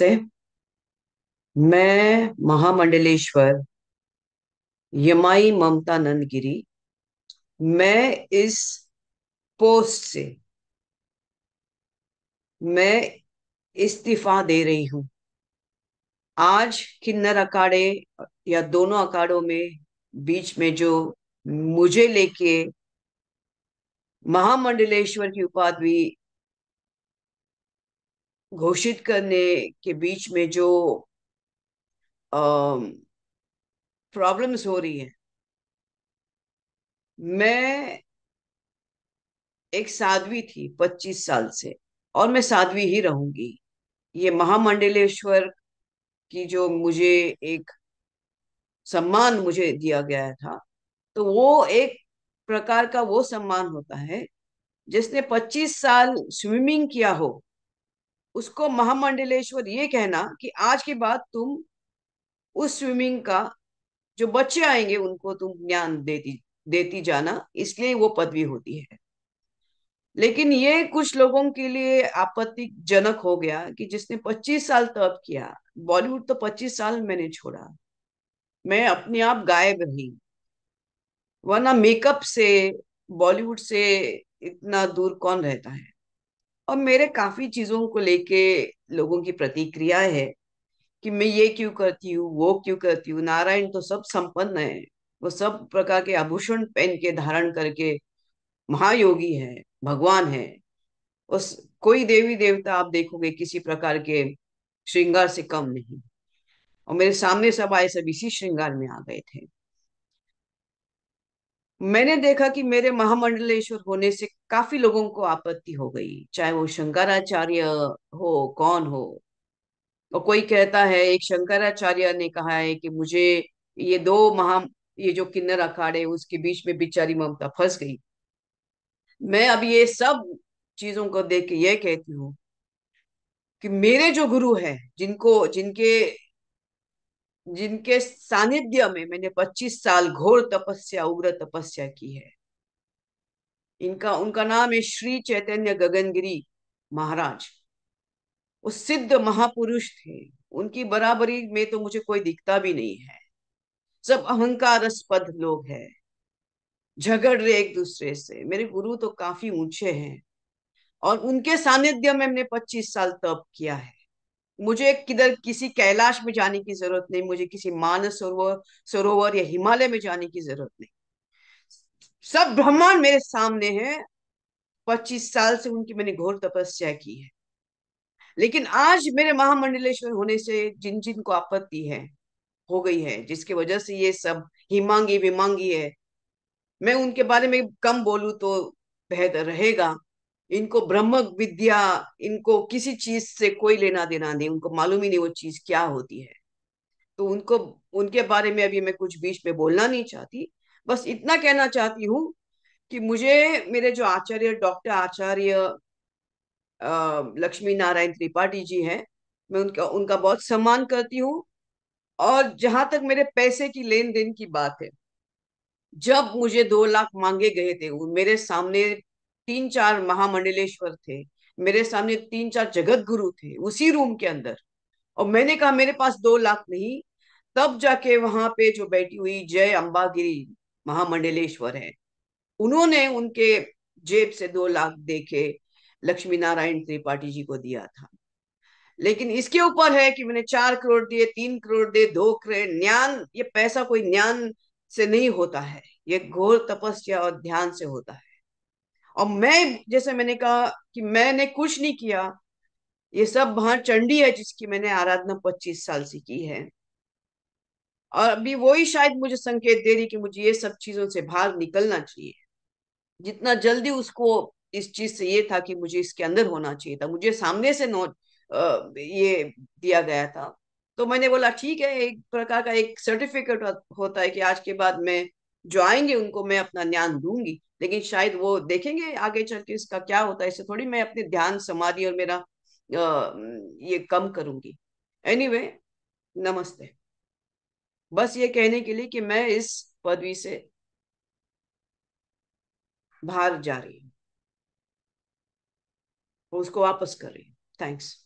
से मैं महामंडलेश्वर यमाई ममता नंदगिरी। मैं इस पोस्ट से मैं इस्तीफा दे रही हूं। आज किन्नर अखाड़े या दोनों अखाड़ों में बीच में जो मुझे लेके महामंडलेश्वर की उपाधि घोषित करने के बीच में जो प्रॉब्लम्स हो रही है। मैं एक साध्वी थी 25 साल से, और मैं साध्वी ही रहूंगी। ये महामंडलेश्वर की जो मुझे एक सम्मान मुझे दिया गया था, तो वो एक प्रकार का वो सम्मान होता है। जिसने 25 साल स्विमिंग किया हो, उसको महामंडलेश्वर ये कहना कि आज के बाद तुम उस स्विमिंग का जो बच्चे आएंगे उनको तुम ज्ञान देती देती जाना, इसलिए वो पदवी होती है। लेकिन ये कुछ लोगों के लिए आपत्तिजनक हो गया कि जिसने 25 साल तप किया। बॉलीवुड तो 25 साल मैंने छोड़ा, मैं अपने आप गायब रही, वरना मेकअप से बॉलीवुड से इतना दूर कौन रहता है। और मेरे काफी चीजों को लेके लोगों की प्रतिक्रिया है कि मैं ये क्यों करती हूँ, वो क्यों करती हूँ। नारायण तो सब संपन्न है, वो सब प्रकार के आभूषण पहन के धारण करके महायोगी है, भगवान है। उस कोई देवी देवता आप देखोगे किसी प्रकार के श्रृंगार से कम नहीं। और मेरे सामने सब आए, सब इसी श्रृंगार में आ गए थे। मैंने देखा कि मेरे महामंडलेश्वर होने से काफी लोगों को आपत्ति हो गई, चाहे वो शंकराचार्य हो, कौन हो। और कोई कहता है, एक शंकराचार्य ने कहा है कि मुझे ये दो महा ये जो किन्नर अखाड़े उसके बीच में बेचारी ममता फंस गई। मैं अब ये सब चीजों को देख के ये कहती हूँ कि मेरे जो गुरु हैं, जिनको जिनके जिनके सानिध्य में मैंने 25 साल घोर तपस्या, उग्र तपस्या की है, इनका उनका नाम है श्री चैतन्य गगनगिरी महाराज। वो सिद्ध महापुरुष थे। उनकी बराबरी में तो मुझे कोई दिखता भी नहीं है। सब अहंकारस्पद लोग हैं, झगड़ रहे एक दूसरे से। मेरे गुरु तो काफी ऊंचे हैं, और उनके सानिध्य में मैंने 25 साल तप किया है। मुझे किधर किसी कैलाश में जाने की जरूरत नहीं, मुझे किसी मानस सरोवर सरोवर या हिमालय में जाने की जरूरत नहीं। सब ब्रह्मांड मेरे सामने है। 25 साल से उनकी मैंने घोर तपस्या की है। लेकिन आज मेरे महामंडलेश्वर होने से जिन जिन को आपत्ति है, हो गई है, जिसकी वजह से ये सब हिमांगी विमांगी है, मैं उनके बारे में कम बोलूं तो बेहतर रहेगा। इनको ब्रह्म विद्या, इनको किसी चीज से कोई लेना देना नहीं, उनको मालूम ही नहीं वो चीज क्या होती है। तो उनको उनके बारे में अभी मैं कुछ बीच में बोलना नहीं चाहती। बस इतना कहना चाहती हूँ कि मुझे मेरे जो आचार्य, डॉक्टर आचार्य लक्ष्मी नारायण त्रिपाठी जी हैं, मैं उनका उनका बहुत सम्मान करती हूँ। और जहां तक मेरे पैसे की लेन देन की बात है, जब मुझे 2 लाख मांगे गए थे, मेरे सामने 3 4 महामंडलेश्वर थे, मेरे सामने 3 4 जगत गुरु थे उसी रूम के अंदर, और मैंने कहा मेरे पास 2 लाख नहीं। तब जाके वहां पे जो बैठी हुई जय अंबागिरी महामंडलेश्वर है, उन्होंने उनके जेब से 2 लाख देके लक्ष्मी नारायण त्रिपाठी जी को दिया था। लेकिन इसके ऊपर है कि मैंने 4 करोड़ दिए, 3 करोड़ दिए, 2 करोड़। ज्ञान, ये पैसा कोई ज्ञान से नहीं होता है, ये घोर तपस्या और ध्यान से होता है। और मैं, जैसे मैंने कहा कि मैंने कुछ नहीं किया, ये सब वहां चंडी है जिसकी मैंने आराधना 25 साल से की है। और अभी वही शायद मुझे संकेत दे रही कि मुझे ये सब चीजों से बाहर निकलना चाहिए। जितना जल्दी उसको इस चीज से ये था कि मुझे इसके अंदर होना चाहिए था, मुझे सामने से नोट ये दिया गया था। तो मैंने बोला ठीक है, एक प्रकार का एक सर्टिफिकेट होता है कि आज के बाद मैं जो आएंगे उनको मैं अपना ज्ञान दूंगी। लेकिन शायद वो देखेंगे आगे चल के इसका क्या होता है, इससे थोड़ी मैं अपने ध्यान समाधि और मेरा ये कम करूंगी। एनीवे, नमस्ते। बस ये कहने के लिए कि मैं इस पदवी से बाहर जा रही हूँ, उसको वापस कर रही हूँ। थैंक्स।